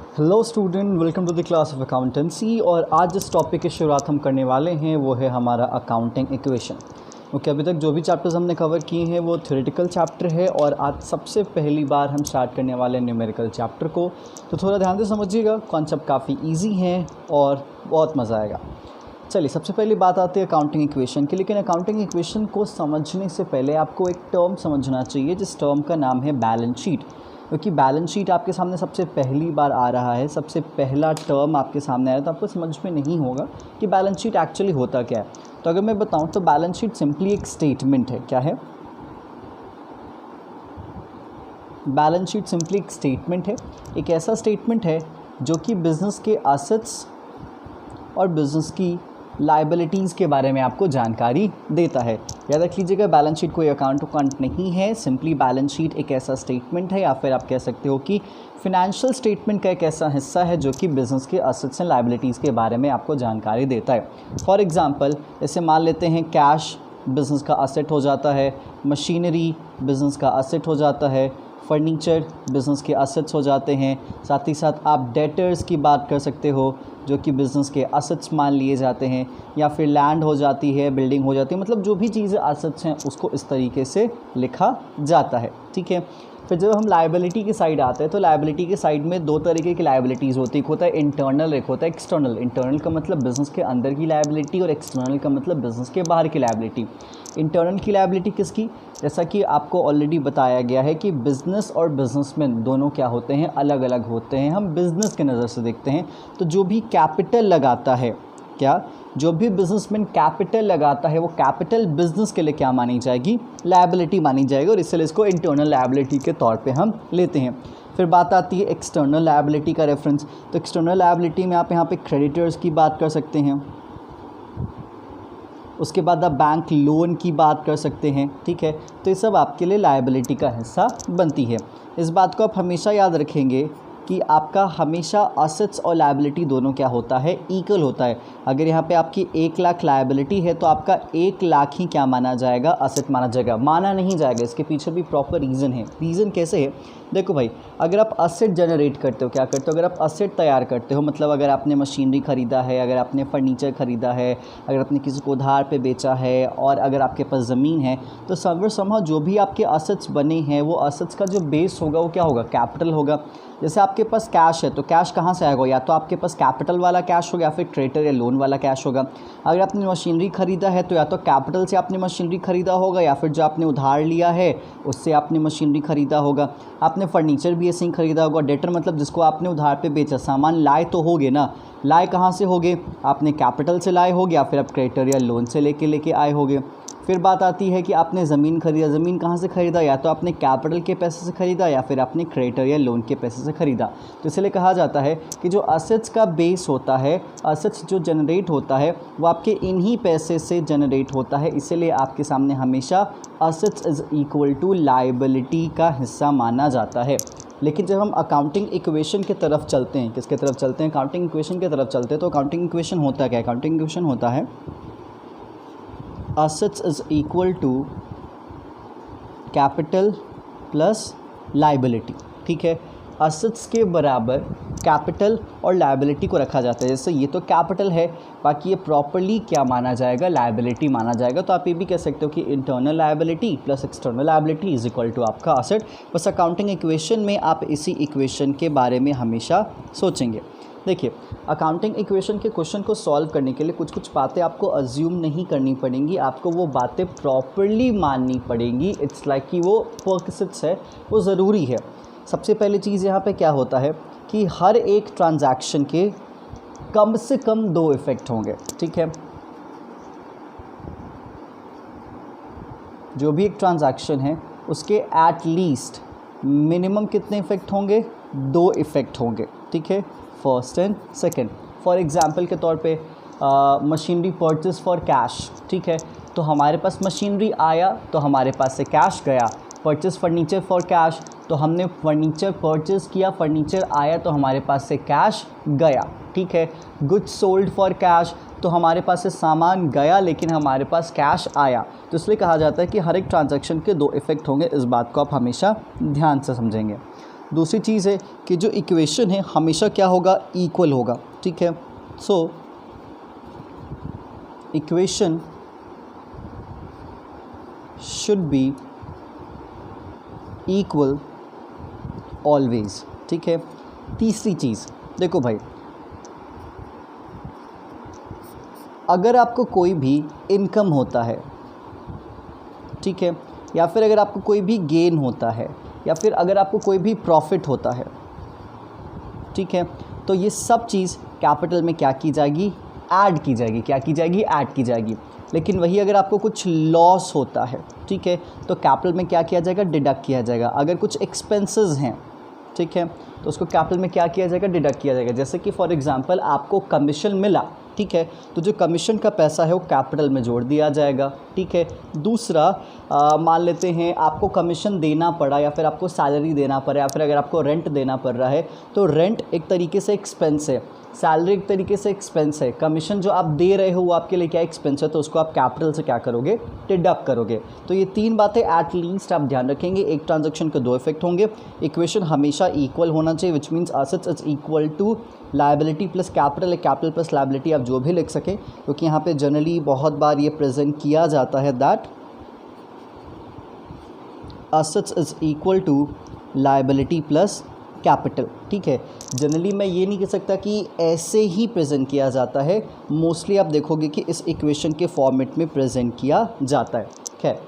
Hello student, welcome to the class of accountancy. और आज जिस टॉपिक की शुरुआत हम करने वाले हैं वो है हमारा अकाउंटिंग इक्वेशन। ओके, अभी तक जो भी चैप्टर्स हमने कवर किए हैं वो थ्योरेटिकल चैप्टर है और आज सबसे पहली बार हम स्टार्ट करने वाले हैं न्यूमेरिकल चैप्टर को। तो थोड़ा ध्यान से समझिएगा, कॉन्सेप्ट काफ़ी ईजी हैं और बहुत मज़ा आएगा। चलिए, सबसे पहली बात आती है अकाउंटिंग इक्वेशन की। लेकिन अकाउंटिंग इक्वेशन को समझने से पहले आपको एक टर्म समझना चाहिए जिस टर्म का नाम है बैलेंस शीट। क्योंकि बैलेंस शीट आपके सामने सबसे पहली बार आ रहा है, सबसे पहला टर्म आपके सामने आया तो आपको समझ में नहीं होगा कि बैलेंस शीट एक्चुअली होता क्या है। तो अगर मैं बताऊं तो बैलेंस शीट सिंपली एक स्टेटमेंट है। क्या है? बैलेंस शीट सिंपली एक स्टेटमेंट है, एक ऐसा स्टेटमेंट है जो कि बिज़नेस के एसेट्स और बिज़नेस की लाइबिलिटीज़ के बारे में आपको जानकारी देता है। याद रख लीजिएगा, बैलेंस शीट कोई अकाउंट नहीं है, सिंपली बैलेंस शीट एक ऐसा स्टेटमेंट है या फिर आप कह सकते हो कि फिनेंशियल स्टेटमेंट का एक ऐसा हिस्सा है जो कि बिज़नेस के एसेट्स एंड लाइबिलिटीज़ के बारे में आपको जानकारी देता है। फॉर एग्जांपल, जैसे मान लेते हैं कैश बिज़नेस का एसेट हो जाता है, मशीनरी बिज़नेस का एसेट हो जाता है, फर्नीचर बिज़नेस के एसेट्स हो जाते हैं। साथ ही साथ आप डेटर्स की बात कर सकते हो जो कि बिज़नेस के एसेट्स मान लिए जाते हैं, या फिर लैंड हो जाती है, बिल्डिंग हो जाती है, मतलब जो भी चीज़ें एसेट्स हैं उसको इस तरीके से लिखा जाता है। ठीक है। फिर जब हम लायबिलिटी की साइड आते हैं तो लायबिलिटी की साइड में दो तरीके की लायबिलिटीज़ होती है, एक होता है इंटरनल, एक होता है एक्सटर्नल। इंटरनल का मतलब बिज़नेस के अंदर की लायबिलिटी और एक्सटर्नल का मतलब बिज़नेस के बाहर की लायबिलिटी। इंटरनल की लायबिलिटी किसकी? जैसा कि आपको ऑलरेडी बताया गया है कि बिज़नेस और बिजनेसमैन दोनों क्या होते हैं, अलग अलग होते हैं। हम बिज़नेस के नज़र से देखते हैं तो जो भी कैपिटल लगाता है, क्या जो भी बिजनेसमैन कैपिटल लगाता है वो कैपिटल बिजनेस के लिए क्या मानी जाएगी? लायबिलिटी मानी जाएगी, और इसलिए इसको इंटरनल लायबिलिटी के तौर पे हम लेते हैं। फिर बात आती है एक्सटर्नल लायबिलिटी का रेफरेंस। तो एक्सटर्नल लायबिलिटी में आप यहाँ पे क्रेडिटर्स की बात कर सकते हैं, उसके बाद आप बैंक लोन की बात कर सकते हैं। ठीक है, तो ये सब आपके लिए लायबिलिटी का हिस्सा बनती है। इस बात को आप हमेशा याद रखेंगे कि आपका हमेशा असेट्स और लायबिलिटी दोनों क्या होता है? इक्वल होता है। अगर यहाँ पे आपकी 1 लाख लायबिलिटी है तो आपका 1 लाख ही क्या माना जाएगा? असेट माना जाएगा। माना नहीं जाएगा, इसके पीछे भी प्रॉपर रीज़न है। रीज़न कैसे है? देखो भाई, अगर आप असेट जनरेट करते हो, क्या करते हो? अगर आप असेट तैयार करते हो, मतलब अगर आपने मशीनरी ख़रीदा है, अगर आपने फर्नीचर ख़रीदा है, अगर आपने किसी को उधार पे बेचा है, और अगर आपके पास ज़मीन है, तो समहाउ जो भी आपके असेट्स बने हैं वो असेट्स का जो बेस होगा वो क्या होगा? कैपिटल होगा। जैसे आपके पास कैश है तो कैश कहाँ से आएगा? या तो आपके पास कैपिटल वाला कैश होगा या फिर क्रेडिटर या लोन वाला कैश होगा। अगर आपने मशीनरी ख़रीदा है तो या तो कैपिटल से आपने मशीनरी ख़रीदा होगा या फिर जो आपने उधार लिया है उससे आपने मशीनरी ख़रीदा होगा। आपने फर्नीचर भी ऐसे ही ख़रीदा होगा। डेटर मतलब जिसको आपने उधार पे बेचा, सामान लाए तो होगे ना। लाए कहाँ से होगे? आपने कैपिटल से लाए होगे या फिर आप क्रेडिटर या लोन से लेके आए होगे। फिर बात आती है कि आपने ज़मीन ख़रीदा। ज़मीन कहाँ से ख़रीदा? या तो आपने कैपिटल के पैसे से ख़रीदा या फिर आपने क्रेडिटर या लोन के पैसे से ख़रीदा। तो इसलिए कहा जाता है कि जो असेट्स का बेस होता है, असेट्स जो जनरेट होता है वो आपके इन्हीं पैसे से जनरेट होता है। इसीलिए आपके सामने हमेशा assets is equal to liability का हिस्सा माना जाता है। लेकिन जब हम अकाउंटिंग इक्वेशन की तरफ चलते हैं, किसके तरफ चलते हैं? अकाउंटिंग इक्वेशन की तरफ चलते हैं। तो अकाउंटिंग इक्वेशन होता क्या है? अकाउंटिंग इक्वेशन होता है assets is equal to capital plus liability। ठीक है, assets के बराबर कैपिटल और लायबिलिटी को रखा जाता है। जैसे ये तो कैपिटल है, बाकी ये प्रॉपर्ली क्या माना जाएगा? लायबिलिटी माना जाएगा। तो आप ये भी कह सकते हो कि internal liability plus external liability is equal to आपका असेट। बस अकाउंटिंग इक्वेशन में आप इसी इक्वेशन के बारे में हमेशा सोचेंगे। देखिए, अकाउंटिंग इक्वेशन के क्वेश्चन को सॉल्व करने के लिए कुछ कुछ बातें आपको अज्यूम नहीं करनी पड़ेंगी, आपको वो बातें प्रॉपर्ली माननी पड़ेंगी। इट्स लाइक कि वो परक्सिट्स है, वो ज़रूरी है। सबसे पहली चीज़ यहाँ पे क्या होता है कि हर एक ट्रांजैक्शन के कम से कम 2 इफ़ेक्ट होंगे। ठीक है, जो भी एक ट्रांजैक्शन है उसके एट लीस्ट मिनिमम कितने इफ़ेक्ट होंगे? 2 इफ़ेक्ट होंगे। ठीक है, first and second. For example के तौर पे मशीनरी परचेस फॉर कैश। ठीक है, तो हमारे पास मशीनरी आया तो हमारे पास से कैश गया। परचेस फर्नीचर फॉर कैश, तो हमने फर्नीचर परचेस किया, फर्नीचर आया तो हमारे पास से कैश गया। ठीक है, गुड्स सोल्ड फॉर कैश, तो हमारे पास से सामान गया लेकिन हमारे पास कैश आया। तो इसलिए कहा जाता है कि हर एक ट्रांजैक्शन के 2 इफ़ेक्ट होंगे। इस बात को आप हमेशा ध्यान से समझेंगे। दूसरी चीज़ है कि जो इक्वेशन है हमेशा क्या होगा, इक्वल होगा, ठीक है। So equation should be equal always, ठीक है। तीसरी चीज़ देखो भाई, अगर आपको कोई भी इनकम होता है, ठीक है, या फिर अगर आपको कोई भी गेन होता है, या फिर अगर आपको कोई भी प्रॉफिट होता है, ठीक है, तो ये सब चीज़ कैपिटल में क्या की जाएगी, ऐड की जाएगी। क्या की जाएगी, ऐड की जाएगी। लेकिन वही अगर आपको कुछ लॉस होता है, ठीक है, तो कैपिटल में क्या किया जाएगा, डिडक्ट किया जाएगा। अगर कुछ एक्सपेंसेस हैं, ठीक है, तो उसको कैपिटल में क्या किया जाएगा, डिडक्ट किया जाएगा। जैसे कि फॉर एग्जांपल आपको कमीशन मिला, ठीक है, तो जो कमीशन का पैसा है वो कैपिटल में जोड़ दिया जाएगा, ठीक है। दूसरा मान लेते हैं आपको कमीशन देना पड़ा, या फिर आपको सैलरी देना पड़ा, या फिर अगर आपको रेंट देना पड़ रहा है, तो रेंट एक तरीके से एक्सपेंस है, सैलरी एक तरीके से एक्सपेंस है, कमीशन जो आप दे रहे हो वो आपके लिए क्या एक्सपेंस है, तो उसको आप कैपिटल से क्या करोगे, डिडक्ट करोगे। तो ये तीन बातें एटलीस्ट आप ध्यान रखेंगे। एक ट्रांजैक्शन के दो इफेक्ट होंगे। इक्वेशन हमेशा इक्वल होना चाहिए, which means assets is equal to liability plus capital, capital plus liability आप जो भी लिख सकें, क्योंकि यहाँ पे जनरली बहुत बार ये प्रेजेंट किया जाता है that assets is equal to liability plus capital, ठीक है। जनरली मैं ये नहीं कह सकता कि ऐसे ही प्रेजेंट किया जाता है, मोस्टली आप देखोगे कि इस इक्वेशन के फॉर्मेट में प्रेजेंट किया जाता है। खैर,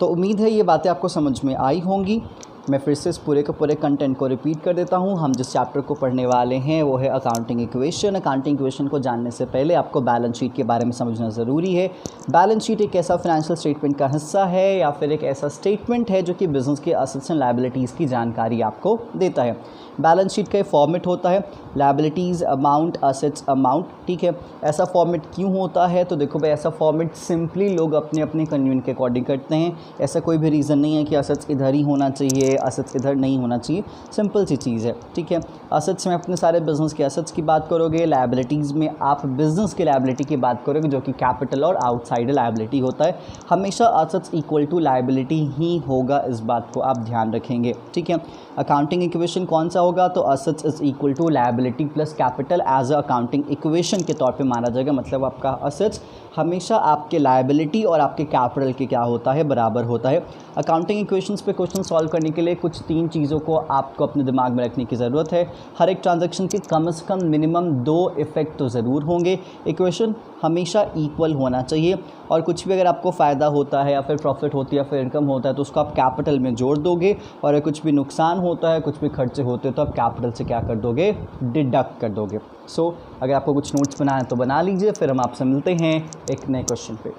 तो उम्मीद है ये बातें आपको समझ में आई होंगी। मैं फिर से इस पूरे के पूरे कंटेंट को रिपीट कर देता हूँ। हम जिस चैप्टर को पढ़ने वाले हैं वो है अकाउंटिंग इक्वेशन। अकाउंटिंग इक्वेशन को जानने से पहले आपको बैलेंस शीट के बारे में समझना ज़रूरी है। बैलेंस शीट एक ऐसा फाइनेंशियल स्टेटमेंट का हिस्सा है, या फिर एक ऐसा स्टेटमेंट है जो कि बिजनेस के असेट्स एंड लायबिलिटीज़ की जानकारी आपको देता है। बैलेंस शीट का फॉर्मेट होता है लायबिलिटीज़ अमाउंट, असेट्स अमाउंट, ठीक है। ऐसा फॉर्मेट क्यों होता है, तो देखो भाई ऐसा फॉर्मेट सिंपली लोग अपने अपने कन्वीनियंट के अकॉर्डिंग करते हैं। ऐसा कोई भी रीज़न नहीं है कि असेट्स इधर ही होना चाहिए, असेट्स इधर नहीं होना चाहिए। सिंपल सी चीज़ है, ठीक है। असेट्स में अपने सारे बिजनेस के असेट्स की बात करोगे, लायबिलिटीज़ में आप बिजनेस के लायबिलिटी की बात करोगे जो कि कैपिटल और आउटसाइड लायबिलिटी होता है। हमेशा असेट्स इक्वल टू लायबिलिटी ही होगा, इस बात को आप ध्यान रखेंगे, ठीक है। अकाउंटिंग इक्वेशन कौन सा होगा, तो assets is equal to liability plus capital as a accounting equation के तौर पे माना जाएगा। मतलब आपका असेट्स हमेशा आपके लायबिलिटी और आपके कैपिटल के क्या होता है, बराबर होता है। अकाउंटिंग इक्वेशंस पे क्वेश्चन सॉल्व करने के लिए कुछ तीन चीज़ों को आपको अपने दिमाग में रखने की ज़रूरत है। हर एक ट्रांजैक्शन के कम से कम मिनिमम 2 इफेक्ट तो ज़रूर होंगे। इक्वेशन हमेशा इक्वल होना चाहिए, और कुछ भी अगर आपको फ़ायदा होता है या फिर प्रॉफिट होती है या फिर इनकम होता है तो उसको आप कैपिटल में जोड़ दोगे, और अगर कुछ भी नुकसान होता है, कुछ भी खर्चे होते हैं तो आप कैपिटल से क्या कर दोगे, डिडक्ट कर दोगे। सो अगर आपको कुछ नोट्स बनाए तो बना लीजिए, फिर हम आपसे मिलते हैं एक नए क्वेश्चन पे।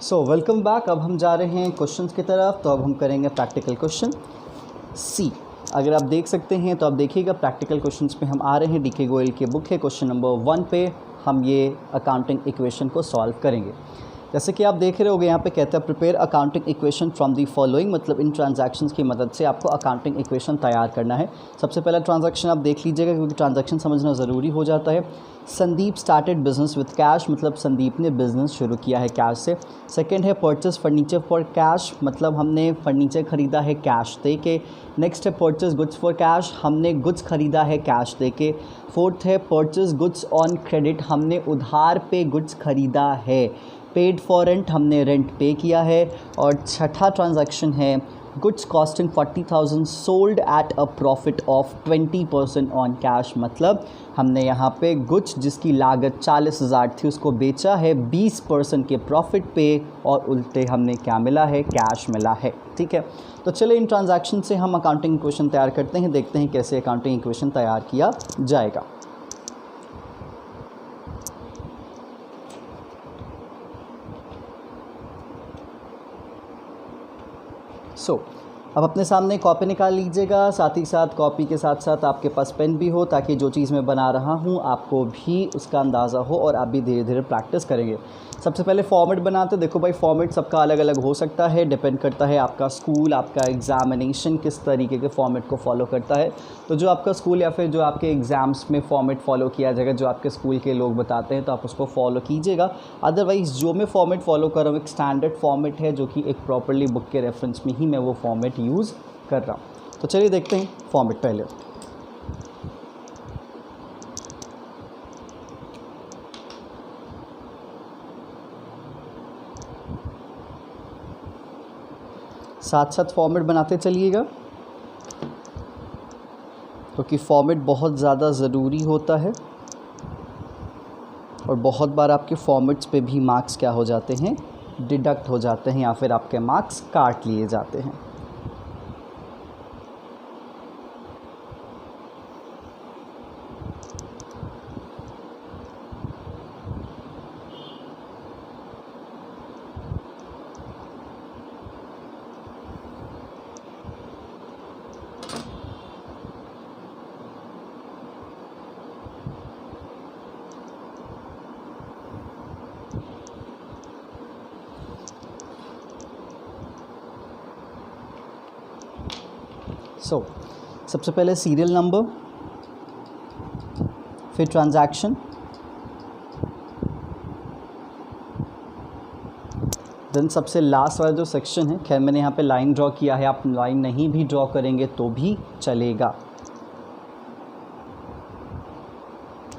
So welcome back. अब हम जा रहे हैं क्वेश्चंस की तरफ। तो अब हम करेंगे प्रैक्टिकल क्वेश्चन सी। अगर आप देख सकते हैं तो आप देखिएगा प्रैक्टिकल क्वेश्चंस पे हम आ रहे हैं। डीके गोयल की बुक है, क्वेश्चन नंबर 1 पे हम ये अकाउंटिंग इक्वेशन को सॉल्व करेंगे। जैसे कि आप देख रहे होगे यहाँ पे कहते हैं prepare accounting equation from the following, मतलब इन ट्रांजैक्शंस की मदद से आपको अकाउंटिंग इक्वेशन तैयार करना है। सबसे पहला ट्रांजैक्शन आप देख लीजिएगा क्योंकि ट्रांजैक्शन समझना ज़रूरी हो जाता है। Sandeep started business with cash, मतलब संदीप ने बिज़नेस शुरू किया है कैश से। सेकेंड है परचेज फर्नीचर फॉर कैश, मतलब हमने फर्नीचर ख़रीदा है कैश दे के। नेक्स्ट है परचेज गुड्स फॉर कैश, हमने गुड्स ख़रीदा है कैश दे के। फोर्थ है परचेज गुड्स ऑन क्रेडिट, हमने उधार पे गुड्स ख़रीदा है। पेड फॉर रेंट, हमने रेंट पे किया है। और छठा ट्रांजैक्शन है goods costing 40,000 sold at a profit of 20% on cash, मतलब हमने यहाँ पे गुड्स जिसकी लागत 40,000 थी उसको बेचा है 20% के प्रॉफिट पे, और उल्टे हमने क्या मिला है, कैश मिला है, ठीक है। तो चलिए इन ट्रांजैक्शन से हम अकाउंटिंग इक्वेशन तैयार करते हैं, देखते हैं कैसे अकाउंटिंग इक्वेशन तैयार किया जाएगा। अब अपने सामने कॉपी निकाल लीजिएगा, साथ ही साथ कॉपी के साथ साथ आपके पास पेन भी हो, ताकि जो चीज़ मैं बना रहा हूँ आपको भी उसका अंदाज़ा हो और आप भी धीरे धीरे प्रैक्टिस करेंगे। सबसे पहले फॉर्मेट बनाते। देखो भाई फॉर्मेट सबका अलग अलग हो सकता है, डिपेंड करता है आपका स्कूल, आपका एग्ज़ामिनेशन किस तरीके के फॉर्मेट को फॉलो करता है। तो जो आपका स्कूल या फिर जो आपके एग्ज़ाम्स में फॉर्मेट फॉलो किया जाएगा, जो आपके स्कूल के लोग बताते हैं, तो आप उसको फॉलो कीजिएगा। अदरवाइज़ जो मैं फॉर्मेट फॉलो कर रहा हूँ एक स्टैंडर्ड फॉर्मेट है, जो कि एक प्रॉपरली बुक के रेफरेंस में ही मैं वो फॉर्मेट यूज़ कर रहा हूँ। तो चलिए देखते हैं फॉर्मेट पहले। साथ साथ फॉर्मेट बनाते चलिएगा, क्योंकि फॉर्मेट बहुत ज़्यादा ज़रूरी होता है और बहुत बार आपके फॉर्मेट्स पे भी मार्क्स क्या हो जाते हैं, डिडक्ट हो जाते हैं या फिर आपके मार्क्स काट लिए जाते हैं। सबसे पहले सीरियल नंबर, फिर ट्रांजैक्शन, देन सबसे लास्ट वाला जो सेक्शन है, खैर मैंने यहाँ पे लाइन ड्रॉ किया है, आप लाइन नहीं भी ड्रॉ करेंगे तो भी चलेगा।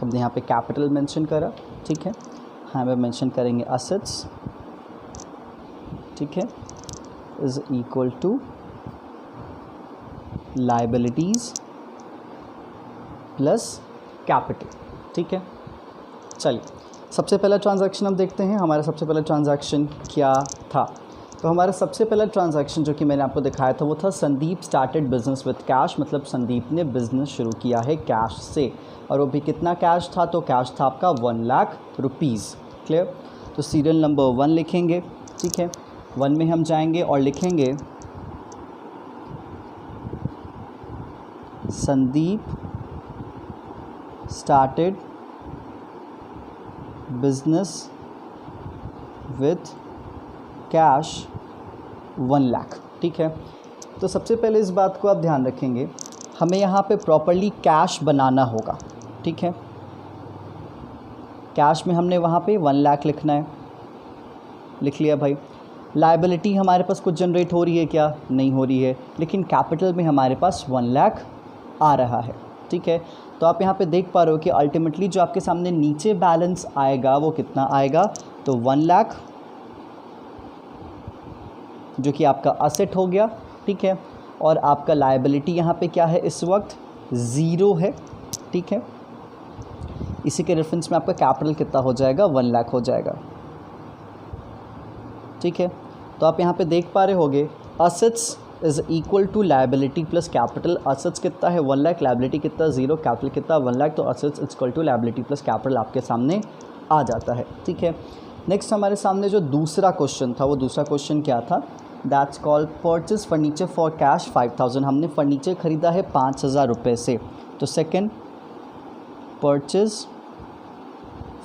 हमने यहाँ पे कैपिटल मेंशन करा, ठीक है, यहाँ पे मेंशन करेंगे असेट्स, ठीक है, is equal to liabilities plus capital, ठीक है। चलिए सबसे पहला ट्रांजैक्शन हम देखते हैं, हमारा सबसे पहला ट्रांजैक्शन क्या था। तो हमारा सबसे पहला ट्रांजैक्शन जो कि मैंने आपको दिखाया था वो था Sandeep started business with cash, मतलब संदीप ने बिज़नेस शुरू किया है कैश से, और वो भी कितना कैश था, तो कैश था आपका 1 लाख रुपीज़। क्लियर। तो सीरियल नंबर 1 लिखेंगे, ठीक है, 1 में हम जाएंगे और लिखेंगे Sandeep started business with cash 1 lakh, ठीक है। तो सबसे पहले इस बात को आप ध्यान रखेंगे, हमें यहाँ पे प्रॉपर्ली कैश बनाना होगा, ठीक है। कैश में हमने वहाँ पे 1 लाख लिखना है, लिख लिया भाई। लायबिलिटी हमारे पास कुछ जनरेट हो रही है क्या, नहीं हो रही है, लेकिन कैपिटल में हमारे पास 1 लाख आ रहा है, ठीक है। तो आप यहाँ पे देख पा रहे हो कि अल्टीमेटली जो आपके सामने नीचे बैलेंस आएगा वो कितना आएगा, तो 1 लाख जो कि आपका असेट हो गया, ठीक है, और आपका लायबिलिटी यहाँ पे क्या है, इस वक्त 0 है, ठीक है। इसी के रेफरेंस में आपका कैपिटल कितना हो जाएगा, 1 लाख हो जाएगा, ठीक है। तो आप यहाँ पे देख पा रहे होगे assets is equal to liability plus capital. Assets कितना है 1 लाख, लायबिलिटी कितना 0, कैपिटल कितना 1 लाख, तो assets is equal to liability plus capital आपके सामने आ जाता है, ठीक है। नेक्स्ट हमारे सामने जो दूसरा क्वेश्चन था, वो दूसरा क्वेश्चन क्या था, that's called purchase furniture for cash 5000। हमने फर्नीचर ख़रीदा है 5000 रुपये से, तो सेकेंड परचेज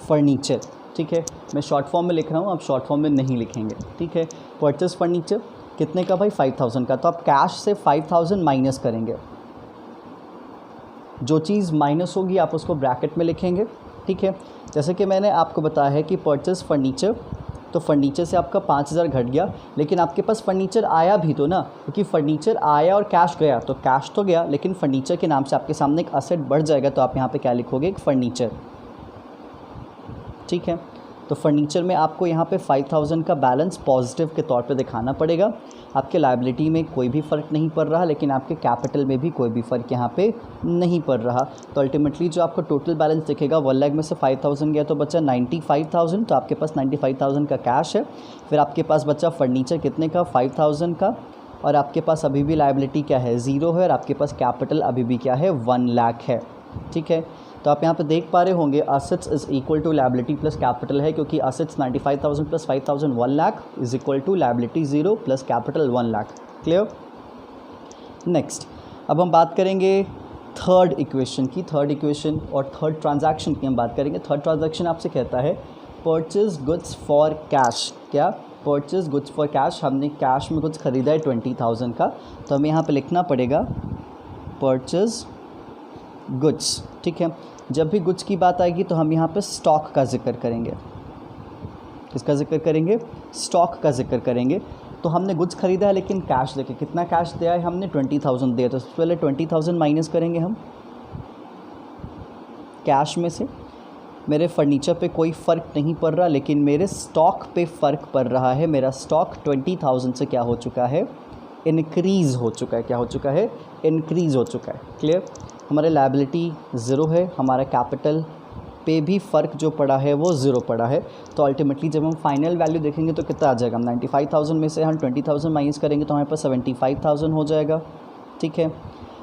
फर्नीचर, ठीक है। मैं शॉर्ट फॉर्म में लिख रहा हूँ, आप शॉर्ट फॉर्म में नहीं लिखेंगे, ठीक है। परचेज फर्नीचर कितने का भाई, 5000 का, तो आप कैश से 5000 माइनस करेंगे, जो चीज़ माइनस होगी आप उसको ब्रैकेट में लिखेंगे, ठीक है। जैसे कि मैंने आपको बताया है कि परचेज फर्नीचर, तो फर्नीचर से आपका 5000 घट गया, लेकिन आपके पास फर्नीचर आया भी तो ना, क्योंकि फर्नीचर आया और कैश गया, तो कैश तो गया लेकिन फर्नीचर के नाम से आपके सामने एक असेट बढ़ जाएगा, तो आप यहाँ पे क्या लिखोगे, एक फर्नीचर, ठीक है। तो फर्नीचर में आपको यहाँ पे 5000 का बैलेंस पॉजिटिव के तौर पे दिखाना पड़ेगा। आपके लायबिलिटी में कोई भी फ़र्क नहीं पड़ रहा, लेकिन आपके कैपिटल में भी कोई भी फ़र्क यहाँ पे नहीं पड़ रहा। तो अल्टीमेटली जो आपको टोटल बैलेंस दिखेगा 1 लाख में से 5000 गया तो बचा 95,000, तो आपके पास 95,000 का कैश है। फिर आपके पास बचा फर्नीचर कितने का, 5000 का, और आपके पास अभी भी लायबिलिटी क्या है, 0 है, और आपके पास कैपिटल अभी भी क्या है, 1 लाख है, ठीक है। तो आप यहाँ पे देख पा रहे होंगे assets is equal to liability plus capital है, क्योंकि assets 95,000 plus 5,000 1 lakh is equal to liability 0 plus capital 1 lakh. Clear. Next अब हम बात करेंगे थर्ड इक्वेशन की, थर्ड इक्वेशन और थर्ड ट्रांजैक्शन की हम बात करेंगे। थर्ड ट्रांजैक्शन आपसे कहता है परचेज गुड्स फॉर कैश। क्या, परचेज गुड्स फॉर कैश, हमने कैश में कुछ ख़रीदा है 20,000 का, तो हमें यहाँ पे लिखना पड़ेगा परचेज गुड्स, ठीक है। जब भी गुड्स की बात आएगी तो हम यहाँ पे स्टॉक का जिक्र करेंगे। किसका जिक्र करेंगे, स्टॉक का जिक्र करेंगे। तो हमने गुड्स ख़रीदा है लेकिन कैश देके कितना कैश दिया है हमने 20,000 दिया, तो सबसे पहले 20,000 माइनस करेंगे हम कैश में से। मेरे फर्नीचर पे कोई फ़र्क नहीं पड़ रहा लेकिन मेरे स्टॉक पे फ़र्क पड़ रहा है। मेरा स्टॉक 20,000 से क्या हो चुका है, इनक्रीज़ हो चुका है। क्या हो चुका है, इनक्रीज़ हो चुका है। क्लियर। हमारे लायबिलिटी ज़ीरो है, हमारा कैपिटल पे भी फ़र्क जो पड़ा है वो ज़ीरो पड़ा है। तो अल्टीमेटली जब हम फाइनल वैल्यू देखेंगे तो कितना आ जाएगा, 95,000 में से हम 20,000 माइनस करेंगे तो हमारे पास 75,000 हो जाएगा। ठीक है।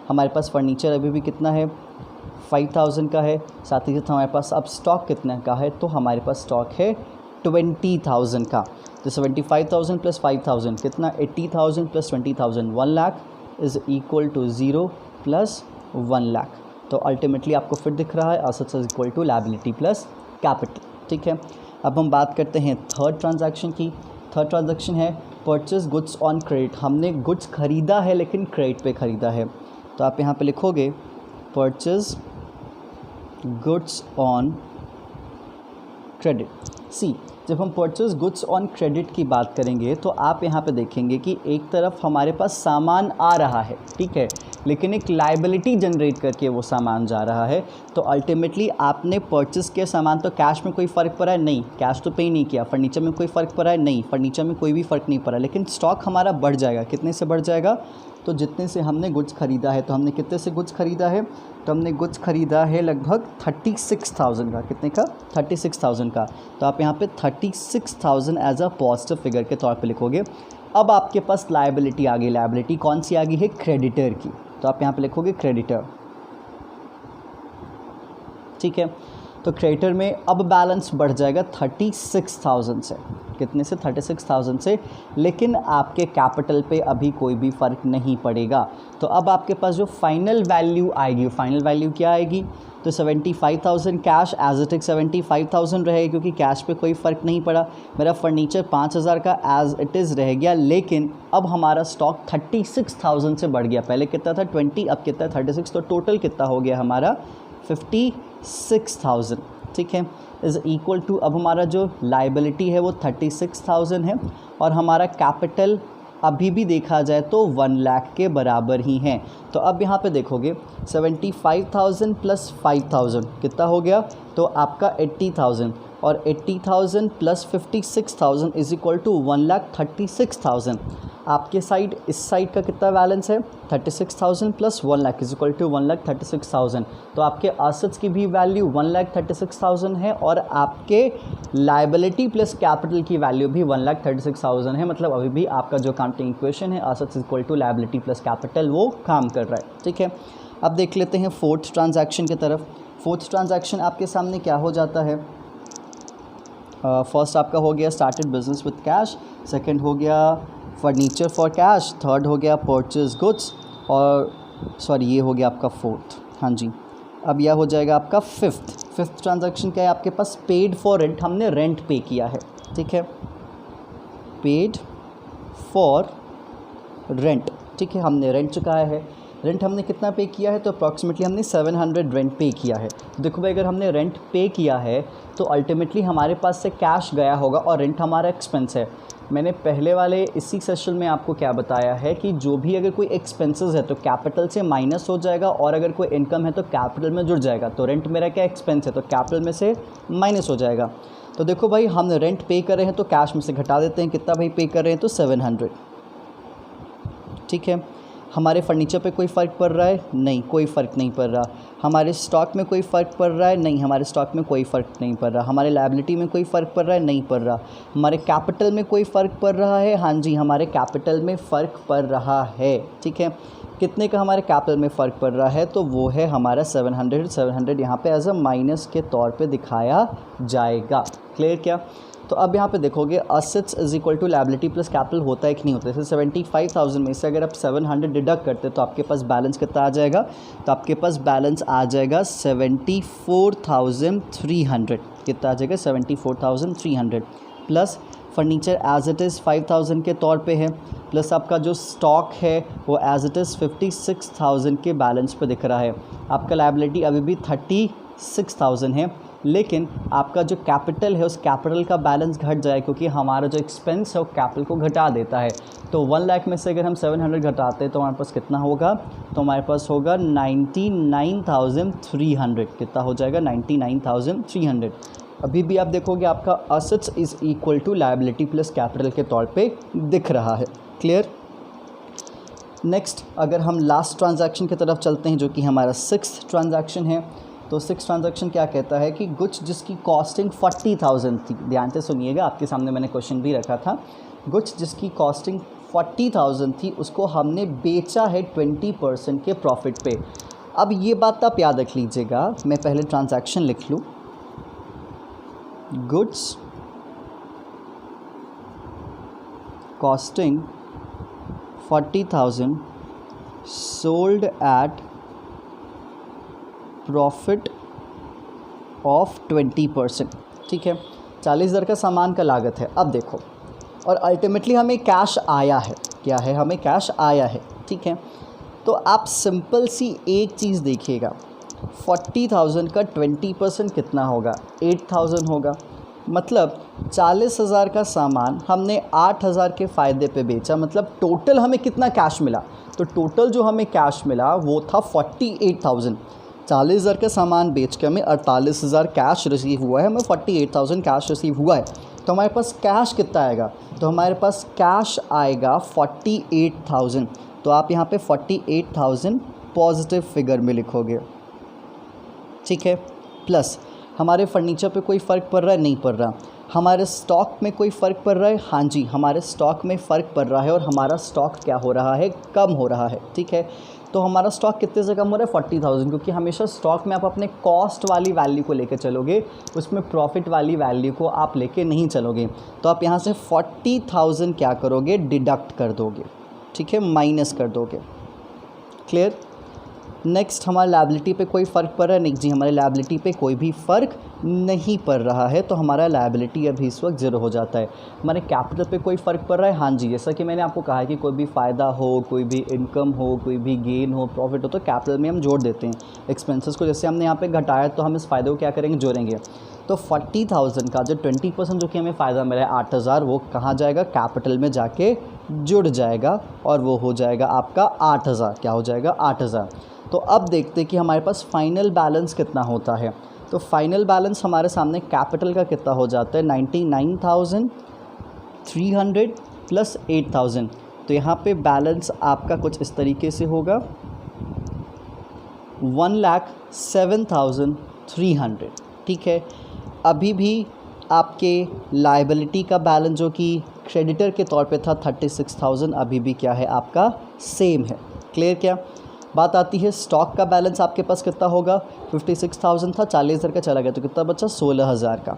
हमारे पास फर्नीचर अभी भी कितना है, 5,000 का है। साथ ही साथ हमारे पास अब स्टॉक कितने का है, तो हमारे पास स्टॉक है 20,000 का। तो 75,000 प्लस 5,000 कितना, 80,000 plus 20,000 1 lakh is equal to 0 plus 1 lakh. तो अल्टीमेटली आपको फिर दिख रहा है assets is equal to liability plus capital. ठीक है। अब हम बात करते हैं थर्ड ट्रांजैक्शन की। थर्ड ट्रांजैक्शन है परचेज गुड्स ऑन क्रेडिट। हमने गुड्स ख़रीदा है लेकिन क्रेडिट पे ख़रीदा है, तो आप यहाँ पे लिखोगे परचेज गुड्स ऑन क्रेडिट। सी, जब हम परचेज गुड्स ऑन क्रेडिट की बात करेंगे तो आप यहाँ पे देखेंगे कि एक तरफ हमारे पास सामान आ रहा है, ठीक है, लेकिन एक लायबिलिटी जनरेट करके वो सामान जा रहा है। तो अल्टीमेटली आपने परचेज़ किया सामान, तो कैश में कोई फ़र्क पड़ा है नहीं, कैश तो पे नहीं किया। फर्नीचर में कोई फ़र्क पड़ा है नहीं, फर्नीचर में कोई भी फ़र्क नहीं पड़ा, लेकिन स्टॉक हमारा बढ़ जाएगा। कितने से बढ़ जाएगा, तो जितने से हमने गुड्स ख़रीदा है। तो हमने कितने से गुड्स ख़रीदा है, तो हमने गुड्स ख़रीदा है लगभग 36,000 का। कितने का, 36,000 का। तो आप यहाँ पे 36,000 एज अ पॉजिटिव फिगर के तौर पे लिखोगे। अब आपके पास लायबिलिटी आ गई। लायबिलिटी कौन सी आ गई है, क्रेडिटर की। तो आप यहाँ पे लिखोगे क्रेडिटर। ठीक है। तो क्रेडिटर में अब बैलेंस बढ़ जाएगा 36,000 से। कितने से, 36,000 से, लेकिन आपके कैपिटल पे अभी कोई भी फ़र्क नहीं पड़ेगा। तो अब आपके पास जो फाइनल वैल्यू आएगी, फाइनल वैल्यू क्या आएगी, तो 75,000 कैश एज इट इज 75,000 रहेगा क्योंकि कैश पे कोई फ़र्क नहीं पड़ा। मेरा फर्नीचर 5,000 का एज इट इज़ रह गया, लेकिन अब हमारा स्टॉक 36,000 से बढ़ गया। पहले कितना था 20, अब कितना है 36, तो टोटल कितना हो गया हमारा 56,000। ठीक है, इज़ इक्वल टू, अब हमारा जो लायबिलिटी है वो 36,000 है और हमारा कैपिटल अभी भी देखा जाए तो 1 लाख के बराबर ही हैं। तो अब यहाँ पे देखोगे 75,000 प्लस 5,000 कितना हो गया, तो आपका 80,000, और 80,000 प्लस 56,000 इज इक्वल टू 1,36,000। आपके साइड, इस साइड का कितना बैलेंस है, 36,000 plus 1 lakh is equal to 1,36,000। तो आपके एसेट्स की भी वैल्यू 1,36,000 है और आपके लायबिलिटी प्लस कैपिटल की वैल्यू भी 1,36,000 है। मतलब अभी भी आपका जो काउंटिंग इक्वेशन है assets is equal to liability plus capital वो काम कर रहा है। ठीक है। अब देख लेते हैं फोर्थ ट्रांजैक्शन की तरफ। फोर्थ ट्रांजैक्शन आपके सामने क्या हो जाता है, फर्स्ट आपका हो गया started business with cash, second हो गया फर्नीचर फॉर कैश, थर्ड हो गया परचेज गुड्स, और सॉरी ये हो गया आपका फोर्थ। हाँ जी, अब यह हो जाएगा आपका फिफ्थ ट्रांजैक्शन क्या है आपके पास, पेड फॉर रेंट। हमने रेंट पे किया है। ठीक है, पेड फॉर रेंट। ठीक है, हमने रेंट चुकाया है। रेंट हमने कितना पे किया है, तो अप्रॉक्सीमेटली हमने 700 रेंट पे किया है। तो देखो भाई, अगर हमने रेंट पे किया है तो अल्टीमेटली हमारे पास से कैश गया होगा और रेंट हमारा एक्सपेंस है। मैंने पहले वाले इसी सेशन में आपको क्या बताया है कि जो भी अगर कोई एक्सपेंसेस है तो कैपिटल से माइनस हो जाएगा, और अगर कोई इनकम है तो कैपिटल में जुड़ जाएगा। तो रेंट मेरा क्या एक्सपेंस है, तो कैपिटल में से माइनस हो जाएगा। तो देखो भाई, हम रेंट पे कर रहे हैं तो कैश में से घटा देते हैं। कितना भाई पे कर रहे हैं, तो 700। ठीक है। हमारे फर्नीचर पे कोई फ़र्क पड़ रहा है, नहीं, कोई फ़र्क नहीं पड़ रहा। हमारे स्टॉक में कोई फ़र्क पड़ रहा है, नहीं, हमारे स्टॉक में कोई फ़र्क नहीं पड़ रहा। हमारे लायबिलिटी में कोई फ़र्क पड़ रहा है, नहीं पड़ रहा। हमारे कैपिटल में कोई फ़र्क पड़ रहा है, हाँ जी, हमारे कैपिटल में फ़र्क पड़ रहा है। ठीक है, कितने का हमारे कैपिटल में फ़र्क पड़ रहा है, तो वो है हमारा 700 यहाँ पे एज अ माइनस के तौर पे दिखाया जाएगा। क्लियर क्या। तो अब यहाँ पे देखोगे assets is equal to liability plus capital होता है कि नहीं होता है। जैसे 75,000 में से अगर आप 700 डिडक्ट करते तो आपके पास बैलेंस कितना आ जाएगा, तो आपके पास बैलेंस आ जाएगा 74,300। कितना आ जाएगा, 74,300 plus furniture as it is 5,000 के तौर पे है, प्लस आपका जो स्टॉक है वो एज इट इज़ 56,000 के बैलेंस पे दिख रहा है। आपका लायबिलिटी अभी भी 36,000 है। लेकिन आपका जो कैपिटल है उस कैपिटल का बैलेंस घट जाए, क्योंकि हमारा जो एक्सपेंस है वो कैपिटल को घटा देता है। तो 1 लाख में से अगर हम 700 घटाते हैं तो हमारे पास कितना होगा, तो हमारे पास होगा 99,300। कितना हो जाएगा, 99,300। अभी भी आप देखोगे आपका assets is equal to liability plus capital के तौर पे दिख रहा है। क्लियर। नेक्स्ट अगर हम लास्ट ट्रांजैक्शन की तरफ चलते हैं जो कि हमारा 6th ट्रांजैक्शन है, तो 6th ट्रांजैक्शन क्या कहता है कि गुड्स जिसकी कॉस्टिंग 40,000 थी, ध्यान से सुनिएगा, आपके सामने मैंने क्वेश्चन भी रखा था। गुड्स जिसकी कॉस्टिंग 40,000 थी उसको हमने बेचा है 20% के प्रॉफिट पे। अब ये बात आप याद रख लीजिएगा, मैं पहले ट्रांजैक्शन लिख लूँ। Goods costing 40,000 sold at profit of 20%। ठीक है, 40,000 का सामान का लागत है। अब देखो, और अल्टीमेटली हमें कैश आया है, क्या है, हमें कैश आया है। ठीक है, तो आप सिंपल सी एक चीज़ देखिएगा, 40,000 का 20% कितना होगा, 8,000 होगा। मतलब 40,000 का सामान हमने 8,000 के फ़ायदे पे बेचा, मतलब टोटल हमें कितना कैश मिला, तो टोटल जो हमें कैश मिला वो था 48,000। 40,000 का सामान बेच के हमें 48,000 कैश रिसीव हुआ है, हमें 48,000 कैश रिसीव हुआ है। तो हमारे पास कैश कितना आएगा, तो हमारे पास कैश आएगा 48,000। तो आप यहाँ पे 48,000 पॉजिटिव फिगर में लिखोगे। ठीक है, प्लस हमारे फर्नीचर पे कोई फ़र्क पड़ रहा है, नहीं पड़ रहा। हमारे स्टॉक में कोई फ़र्क पड़ रहा है, हाँ जी, हमारे स्टॉक में फ़र्क पड़ रहा है, और हमारा स्टॉक क्या हो रहा है, कम हो रहा है। ठीक है, तो हमारा स्टॉक कितने से कम हो रहा है, 40,000, क्योंकि हमेशा स्टॉक में आप अपने कॉस्ट वाली वैल्यू को लेकर चलोगे, उसमें प्रॉफिट वाली वैल्यू को आप लेके नहीं चलोगे। तो आप यहाँ से 40,000 क्या करोगे, डिडक्ट कर दोगे। ठीक है, माइनस कर दोगे। क्लियर। नेक्स्ट हमारे लायबिलिटी पे कोई फ़र्क पड़ रहा है, नहीं जी, हमारे लायबिलिटी पे कोई भी फ़र्क नहीं पड़ रहा है, तो हमारा लायबिलिटी अभी इस वक्त 0 हो जाता है। हमारे कैपिटल पे कोई फ़र्क पड़ रहा है, हाँ जी, जैसा कि मैंने आपको कहा है कि कोई भी फ़ायदा हो, कोई भी इनकम हो, कोई भी गेन हो, प्रॉफिट हो, तो कैपिटल में हम जोड़ देते हैं एक्सपेंसेस को। जैसे हमने यहाँ पे घटाया तो हम इस फ़ायदे को क्या करेंगे, जोड़ेंगे। तो 40,000 का जो 20% जो कि हमें फ़ायदा मिला है 8,000, वो कहाँ जाएगा, कैपिटल में जाके जुड़ जाएगा, और वो हो जाएगा आपका 8,000। क्या हो जाएगा, 8,000। तो अब देखते हैं कि हमारे पास फाइनल बैलेंस कितना होता है। तो फाइनल बैलेंस हमारे सामने कैपिटल का कितना हो जाता है, 99,300 प्लस 8,000। तो यहाँ पे बैलेंस आपका कुछ इस तरीके से होगा, 1,07,300। ठीक है, अभी भी आपके लायबिलिटी का बैलेंस जो कि क्रेडिटर के तौर पे था 36,000, अभी भी क्या है, आपका सेम है। क्लियर। क्या बात आती है स्टॉक का बैलेंस आपके पास कितना होगा, 56,000 था, 40,000 का चला गया, तो कितना बचा, 16,000 का।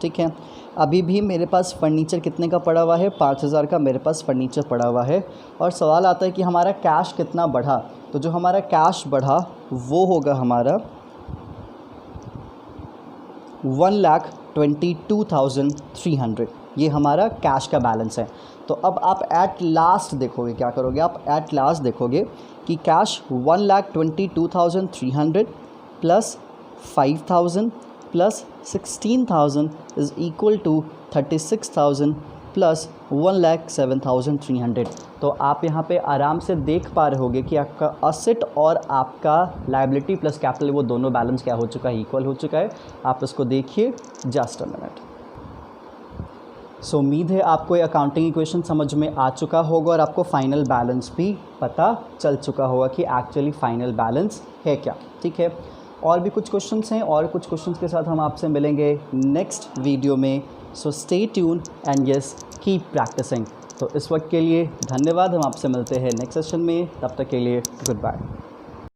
ठीक है, अभी भी मेरे पास फर्नीचर कितने का पड़ा हुआ है, 5,000 का मेरे पास फर्नीचर पड़ा हुआ है। और सवाल आता है कि हमारा कैश कितना बढ़ा, तो जो हमारा कैश बढ़ा वो होगा हमारा 1,22,300। ये हमारा कैश का बैलेंस है। तो अब आप एट लास्ट देखोगे, क्या करोगे, आप एट लास्ट देखोगे कि cash 1,22,300 plus 5,000 plus 16,000 is equal to 36,000 plus 1,07,300। तो आप यहाँ पे आराम से देख पा रहे होगे कि आपका असेट और आपका लायबिलिटी प्लस कैपिटल वो दोनों बैलेंस क्या हो चुका है, इक्वल हो चुका है। आप इसको देखिए, जस्ट अ मिनट। सो उम्मीद है आपको ये अकाउंटिंग इक्वेशन समझ में आ चुका होगा और आपको फाइनल बैलेंस भी पता चल चुका होगा कि एक्चुअली फाइनल बैलेंस है क्या। ठीक है, और भी कुछ क्वेश्चंस हैं, और कुछ क्वेश्चंस के साथ हम आपसे मिलेंगे नेक्स्ट वीडियो में। So stay tune and yes keep practicing. तो इस वक्त के लिए धन्यवाद, हम आपसे मिलते हैं नेक्स्ट सेशन में, तब तक के लिए गुड बाय।